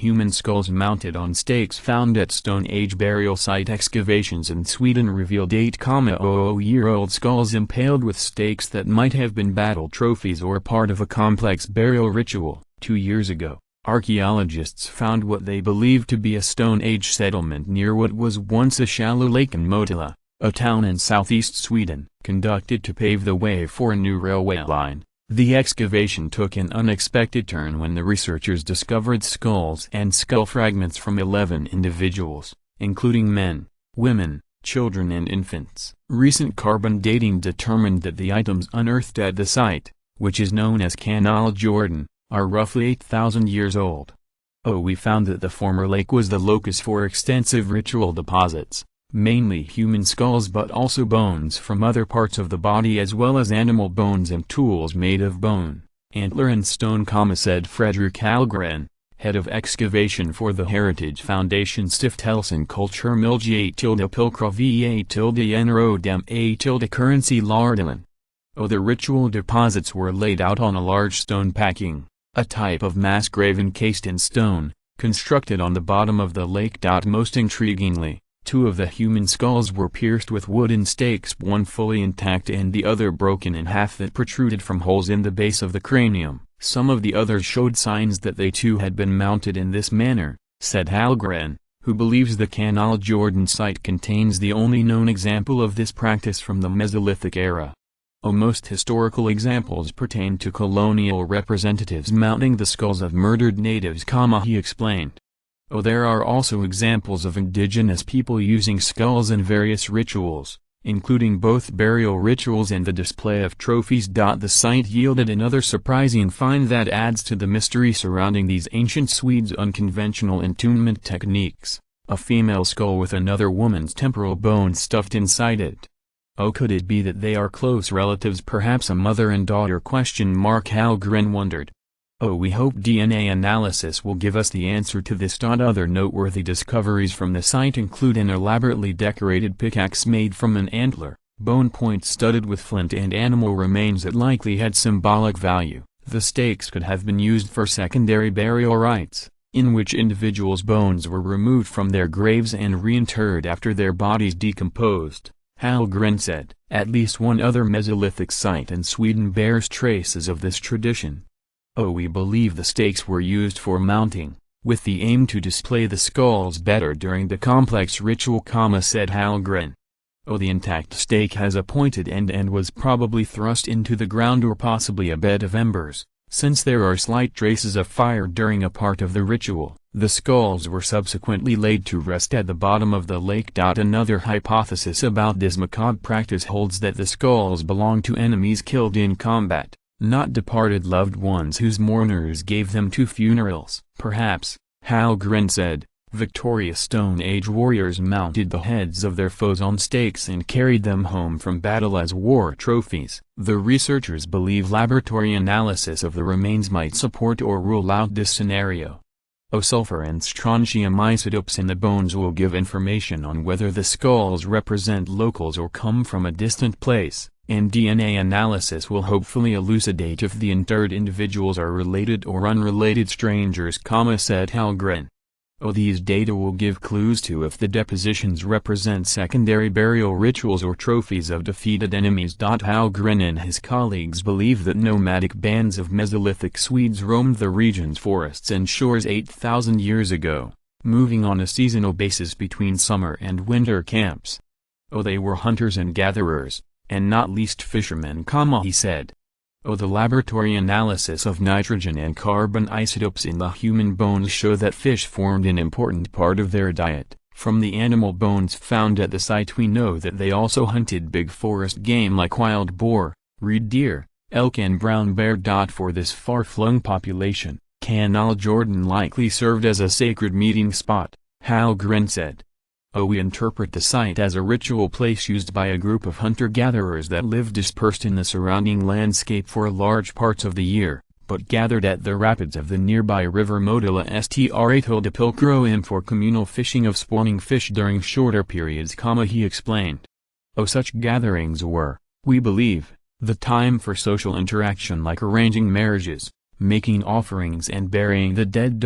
Human skulls mounted on stakes found at Stone Age burial site excavations in Sweden revealed 8,00-year-old skulls impaled with stakes that might have been battle trophies or part of a complex burial ritual. 2 years ago, archaeologists found what they believed to be a Stone Age settlement near what was once a shallow lake in Motala, a town in southeast Sweden, conducted to pave the way for a new railway line. The excavation took an unexpected turn when the researchers discovered skulls and skull fragments from 11 individuals, including men, women, children and infants. Recent carbon dating determined that the items unearthed at the site, which is known as Canal Jordan, are roughly 8,000 years old. We found that the former lake was the locus for extensive ritual deposits, mainly human skulls but also bones from other parts of the body as well as animal bones and tools made of bone, antler and stone, said Fredrik Hallgren, head of excavation for the Heritage Foundation Stiftelsen Kulturmiljö _VA_NRO currency Lardalen. The ritual deposits were laid out on a large stone packing, a type of mass grave encased in stone, constructed on the bottom of the lake. Most intriguingly, 2 of the human skulls were pierced with wooden stakes, one fully intact and the other broken in half that protruded from holes in the base of the cranium. Some of the others showed signs that they too had been mounted in this manner, said Hallgren, who believes the Canal Jordan site contains the only known example of this practice from the Mesolithic era. Most historical examples pertain to colonial representatives mounting the skulls of murdered natives, he explained. There are also examples of indigenous people using skulls in various rituals, including both burial rituals and the display of trophies. The site yielded another surprising find that adds to the mystery surrounding these ancient Swedes' unconventional entombment techniques: a female skull with another woman's temporal bone stuffed inside it. Could it be that they are close relatives, perhaps a mother and daughter? Hallgren wondered. We hope DNA analysis will give us the answer to this. Other noteworthy discoveries from the site include an elaborately decorated pickaxe made from an antler, bone point studded with flint and animal remains that likely had symbolic value. The stakes could have been used for secondary burial rites, in which individuals' bones were removed from their graves and reinterred after their bodies decomposed, Hallgren said. At least one other Mesolithic site in Sweden bears traces of this tradition. We believe the stakes were used for mounting, with the aim to display the skulls better during the complex ritual, said Hallgren. The intact stake has a pointed end and was probably thrust into the ground or possibly a bed of embers, since there are slight traces of fire during a part of the ritual. The skulls were subsequently laid to rest at the bottom of the lake. Another hypothesis about this macabre practice holds that the skulls belong to enemies killed in combat, not departed loved ones whose mourners gave them to funerals. Perhaps, Hallgren said, victorious Stone Age warriors mounted the heads of their foes on stakes and carried them home from battle as war trophies. The researchers believe laboratory analysis of the remains might support or rule out this scenario. Sulfur and strontium isotopes in the bones will give information on whether the skulls represent locals or come from a distant place, and DNA analysis will hopefully elucidate if the interred individuals are related or unrelated strangers, said Hallgren. These data will give clues to if the depositions represent secondary burial rituals or trophies of defeated enemies. Hallgren and his colleagues believe that nomadic bands of Mesolithic Swedes roamed the region's forests and shores 8,000 years ago, moving on a seasonal basis between summer and winter camps. They were hunters and gatherers, and not least fishermen, he said. The laboratory analysis of nitrogen and carbon isotopes in the human bones show that fish formed an important part of their diet. From the animal bones found at the site we know that they also hunted big forest game like wild boar, red deer, elk and brown bear. For this far-flung population, Canal Jordan likely served as a sacred meeting spot, Hallgren said. We interpret the site as a ritual place used by a group of hunter-gatherers that live dispersed in the surrounding landscape for large parts of the year, but gathered at the rapids of the nearby river Motala Stratopilkro for communal fishing of spawning fish during shorter periods, he explained. Such gatherings were, we believe, the time for social interaction like arranging marriages, making offerings and burying the dead.